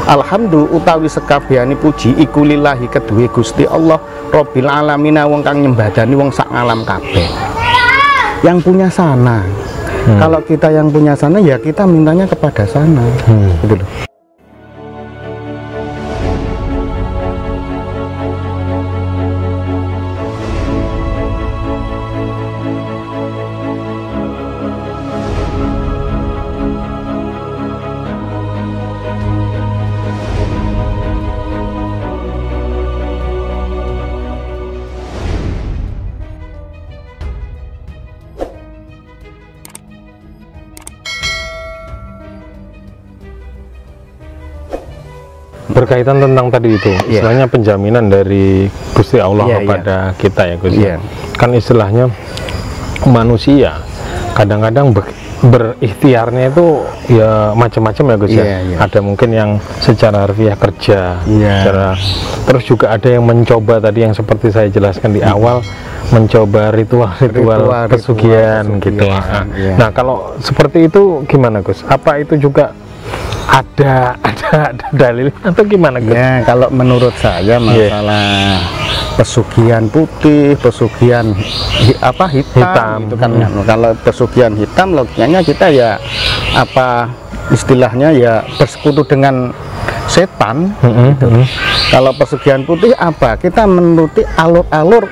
alhamdulillah utawi sekabehane puji iku lillahi kedue Gusti Allah Rabbil alamin wong kang nyembadani wong sak alam kabeh. Yang punya sana. Kalau kita yang punya sana ya kita mintanya kepada sana. Gitu loh. Berkaitan tentang tadi itu, istilahnya penjaminan dari Gusti Allah kepada kita ya Gus. Kan istilahnya manusia kadang-kadang berikhtiarnya itu ya macam-macam ya Gus ya. Ada mungkin yang secara harfiah kerja, terus juga ada yang mencoba tadi yang seperti saya jelaskan di awal, mencoba ritual pesugihan gitu. Nah kalau seperti itu gimana Gus? Apa itu juga ada dalil atau gimana Gus? Ya kalau menurut saya masalah pesugihan putih, pesugihan hitam itu kan kalau pesugihan hitam logikanya kita ya apa istilahnya ya bersekutu dengan setan gitu. Kalau pesugihan putih apa? Kita menuruti alur-alur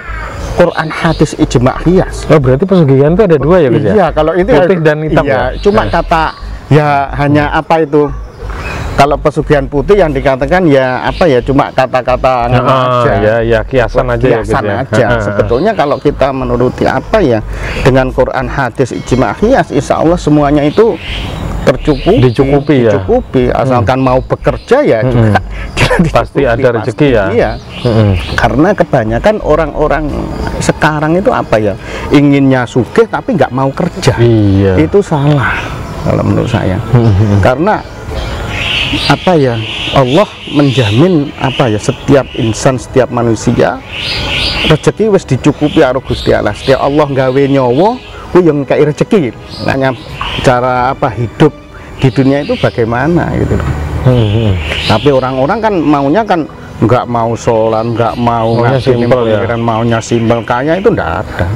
Quran hadis ijma qiyas. Oh berarti pesugihan itu ada dua ya Gus ya? Iya kalau itu putih dan hitam ya? Cuma kata ya hanya apa itu, kalau pesugihan putih yang dikatakan ya apa ya cuma kata-kata aja ya kiasan aja Sebetulnya kalau kita menuruti apa ya dengan Quran hadis ijma qiyas insya Allah semuanya itu dicukupi asalkan mau bekerja ya juga pasti ada rezeki ya. Karena kebanyakan orang-orang sekarang itu apa ya inginnya sugih tapi nggak mau kerja. Itu salah kalau menurut saya. Karena apa ya Allah menjamin apa ya setiap insan, setiap manusia rezeki wis dicukupi karo Gusti Allah. Setiap Allah gawe nyawa ku yang kayak rezeki. Hanya cara apa hidup di dunia itu bagaimana gitu loh. Tapi orang-orang kan maunya kan nggak mau sholat, nggak mau simpel ya. Maunya simpel, kaya itu ndak ada.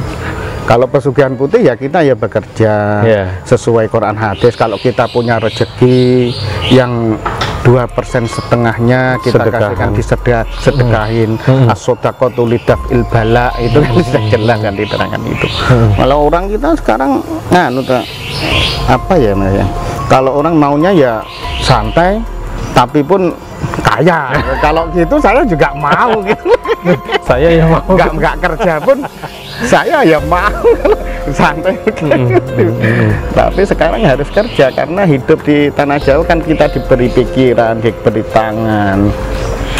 Kalau pesugihan putih ya kita ya bekerja sesuai Quran hadis. Kalau kita punya rezeki yang 2% setengahnya kita kasihkan sedekahin. As-sodaqatu lidaf'il bala itu kan sudah jelas kan diterangkan itu. Kalau orang kita sekarang apa ya namanya? Kalau orang maunya ya santai tapi pun kaya. Kalau gitu saya juga mau gitu. Saya ya mau nggak kerja pun saya ya mau santai tapi sekarang harus kerja karena hidup di tanah Jawa kan kita diberi pikiran, diberi tangan,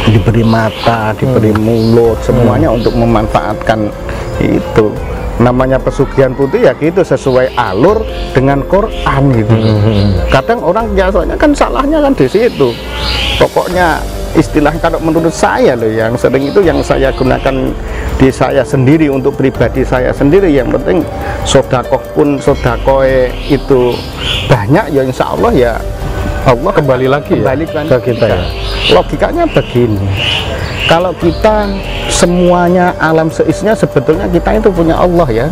diberi mata, diberi mulut, semuanya untuk memanfaatkan itu. Namanya pesugihan putih ya gitu sesuai alur dengan Quran gitu. Kadang orang biasanya kan salahnya kan di situ. Pokoknya istilah kalau menurut saya loh yang sering itu yang saya gunakan di saya sendiri untuk pribadi saya sendiri, yang penting sodakoh pun sodakoe itu banyak ya insya Allah ya Allah kembali lagi ke kita ya. Logikanya begini, kalau kita semuanya alam seisinya sebetulnya kita itu punya Allah ya.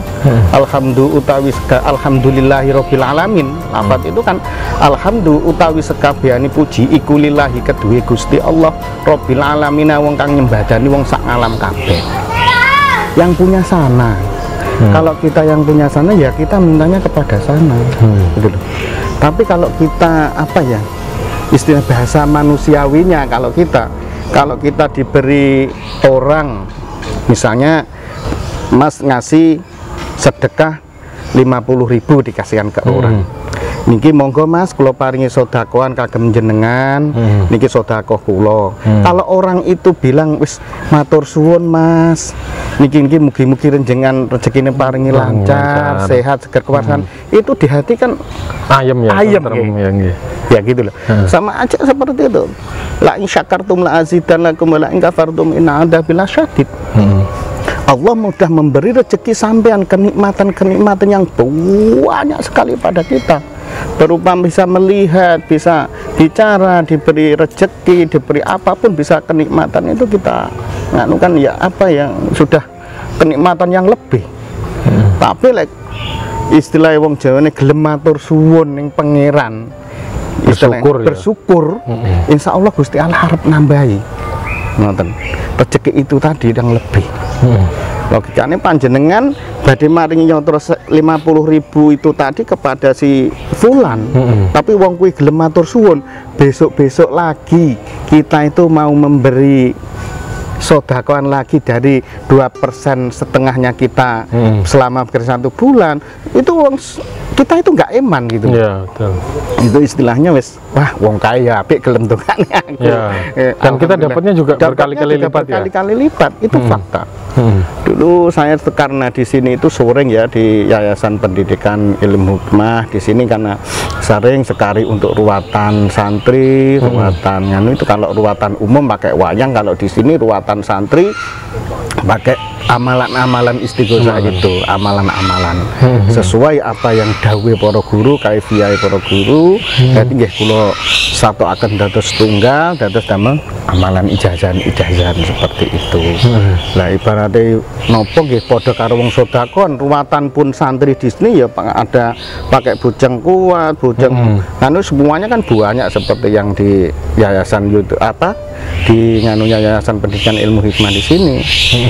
Alhamdulillahi Rabbil alamin. Lafaz itu kan alhamdulillah utawi sekabehane puji iku lillahi kedue Gusti Allah Rabbil alamin wong kang nyembadani wong sak alam kabeh. Yang punya sana. Kalau kita yang punya sana ya kita mintanya kepada sana. Gitu loh. Tapi kalau kita apa ya istilah bahasa manusiawinya, kalau kita diberi orang misalnya Mas ngasih sedekah 50.000 dikasihkan ke orang, niki monggo Mas kula paringi sodakoan kagem jenengan, niki sodakoh kula. Kalau orang itu bilang wis matur suwun Mas, niki mugi-mugi renjengan rezekine paringi lancar, sehat, seger kewarasan, itu di hati kan ayem ya gitu loh. Sama aja seperti itu. La in syakartum la azidannakum wa la in kafartum inna adzabi lasyadid. Allah mudah memberi rezeki sampean kenikmatan-kenikmatan yang banyak sekali pada kita. berupa bisa melihat, bisa bicara, diberi rezeki, diberi apapun, bisa kenikmatan itu kita nganukan ya apa yang sudah kenikmatan yang lebih. Tapi like, istilah wong Jawa ini gelem matur suwun ning pangeran, bersyukur, insya Allah Gusti Allah harap nambahi ngoten rezeki itu tadi yang lebih. Logikanya panjenengan badhe maringi nyontro 50.000 itu tadi kepada si fulan, tapi wong kuwi gelem matur suwun, besok-besok lagi kita itu mau memberi sodakoan lagi dari 2% setengahnya kita selama bekerja 1 bulan, itu kita itu nggak eman gitu ya, betul. Itu istilahnya wes wah wong kaya apik gelem dongane aku ya. Dan kita dapatnya juga berkali-kali lipat ya, berkali-kali lipat itu fakta. Dulu saya karena di sini itu sering ya di Yayasan Pendidikan Ilmu Hikmah di sini, karena sering sekali untuk ruatan santri, ruatan itu kalau ruatan umum pakai wayang, kalau di sini ruatan santri pakai amalan-amalan istighosah gitu, amalan-amalan sesuai apa yang dawuh para guru, kaifiyah para guru. Jadi nggih kula satokaken dados tunggal, dados damel amalan ijazahan seperti itu. Lah ibaratnya nopo nggih padha karo wong sedekah, ruwatan pun santri di sini ya ada pakai bujang kuat, bujang anu semuanya kan banyak seperti yang di yayasan YouTube apa di nganunya Yayasan Pendidikan Ilmu Hikmah di sini.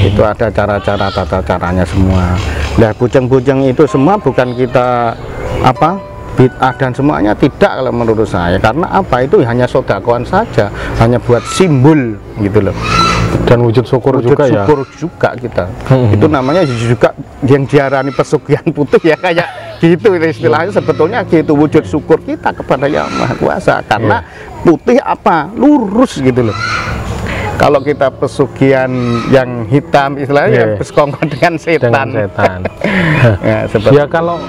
Itu ada cara-cara tata caranya semua. Nah bujang-bujang itu semua bukan kita apa bid'ah dan semuanya, tidak kalau menurut saya, karena apa itu hanya sodakoan saja, hanya buat simbol gitu loh, dan wujud syukur juga juga kita. Itu namanya juga yang diarani pesugihan putih ya, kayak gitu istilahnya. Sebetulnya gitu wujud syukur kita kepada Yang Maha Kuasa, karena putih apa lurus gitu loh. Kalau kita pesugihan yang hitam istilahnya bersekongkol dengan setan. Ya, kalau